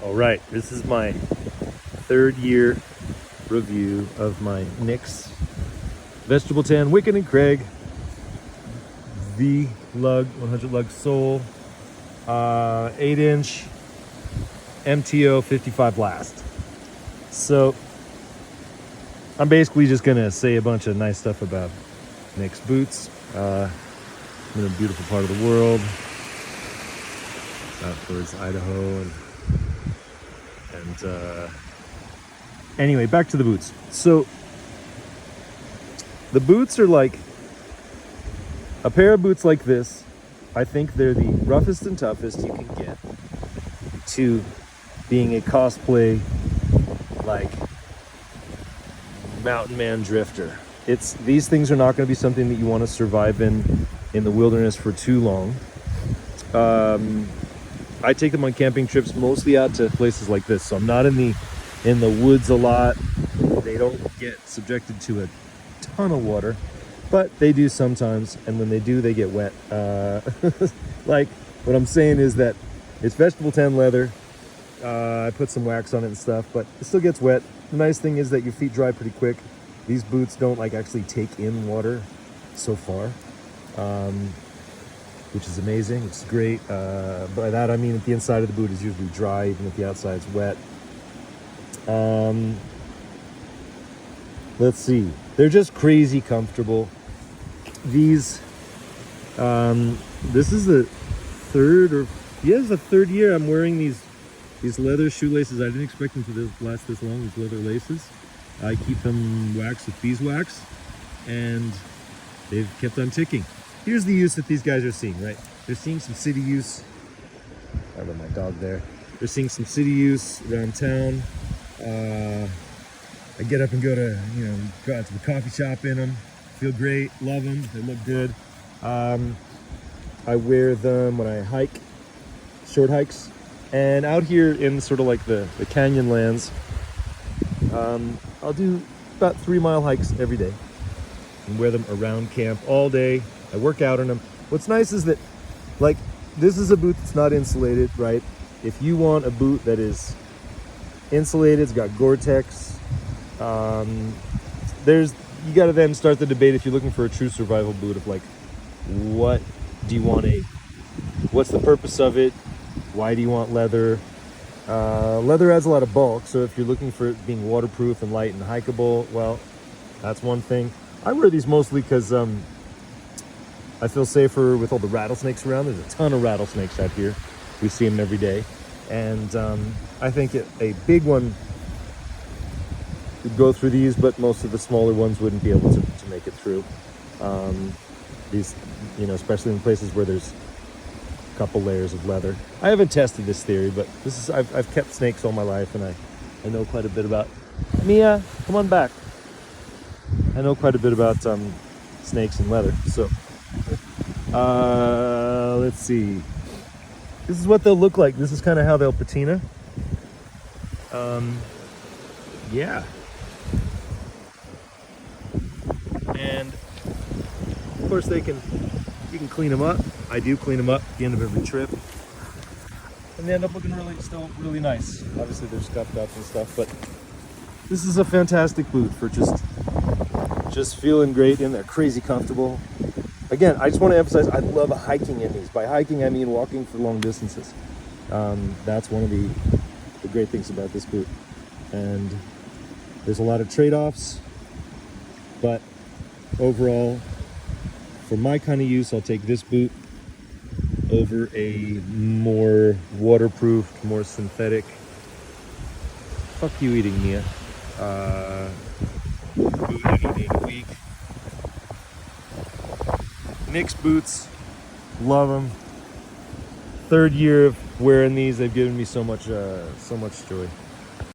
All right, this is my third year review of my NYX Vegetable Tan Wicked and Craig V lug 100 lug sole 8-inch MTO 55 blast. So I'm basically just gonna say a bunch of nice stuff about NYX boots. I'm in a beautiful part of the world, out towards Idaho, and anyway, back to the boots. So the boots are like a pair of boots like this. I think they're the roughest and toughest you can get to being a cosplay like mountain man drifter. These things are not going to be something that you want to survive in the wilderness for too long. I take them on camping trips, mostly out to places like this, so I'm not in the woods a lot. They don't get subjected to a ton of water, but they do sometimes, and when they do, they get wet. Like, what I'm saying is that it's vegetable tan leather. I put some wax on it and stuff, but it still gets wet. The nice thing is that your feet dry pretty quick. These boots don't like actually take in water so far, which is amazing. It's great. By that I mean that the inside of the boot is usually dry, even if the outside's wet. Let's see. They're just crazy comfortable. These, this is the third year I'm wearing these leather shoelaces. I didn't expect them to last this long, these leather laces. I keep them waxed with beeswax, and they've kept on ticking. Here's the use that these guys are seeing, right? They're seeing some city use. I love my dog there. They're seeing some city use around town. I get up and go out to the coffee shop in them. Feel great, love them, they look good. I wear them when I hike, short hikes. And out here in sort of like the canyon lands, I'll do about 3-mile hikes every day and wear them around camp all day. I work out in them. What's nice is that, like, this is a boot that's not insulated, right? If you want a boot that is insulated, it's got Gore-Tex, you gotta then start the debate if you're looking for a true survival boot of like, what do you want what's the purpose of it? Why do you want leather? Leather adds a lot of bulk, so if you're looking for it being waterproof and light and hikeable, well, that's one thing. I wear these mostly because I feel safer with all the rattlesnakes around. There's a ton of rattlesnakes out here. We see them every day. And I think a big one would go through these, but most of the smaller ones wouldn't be able to make it through. These, especially in places where there's a couple layers of leather. I haven't tested this theory, but I've kept snakes all my life, and I know quite a bit about. Mia, come on back. I know quite a bit about snakes and leather. So let's see. This is what they'll look like. This is kind of how they'll patina. Yeah. And of course you can clean them up. I do clean them up at the end of every trip. And they end up looking still really nice. Obviously they're scuffed up and stuff, but this is a fantastic boot for just feeling great in there, crazy comfortable. Again, I just want to emphasize, I love hiking in these. By hiking, I mean walking for long distances. That's one of the great things about this boot. And there's a lot of trade-offs, but overall, for my kind of use, I'll take this boot over a more waterproof, more synthetic, fuck you eating, Mia, boot any day of the week. NYX boots, love them. Third year of wearing these, they've given me so much joy.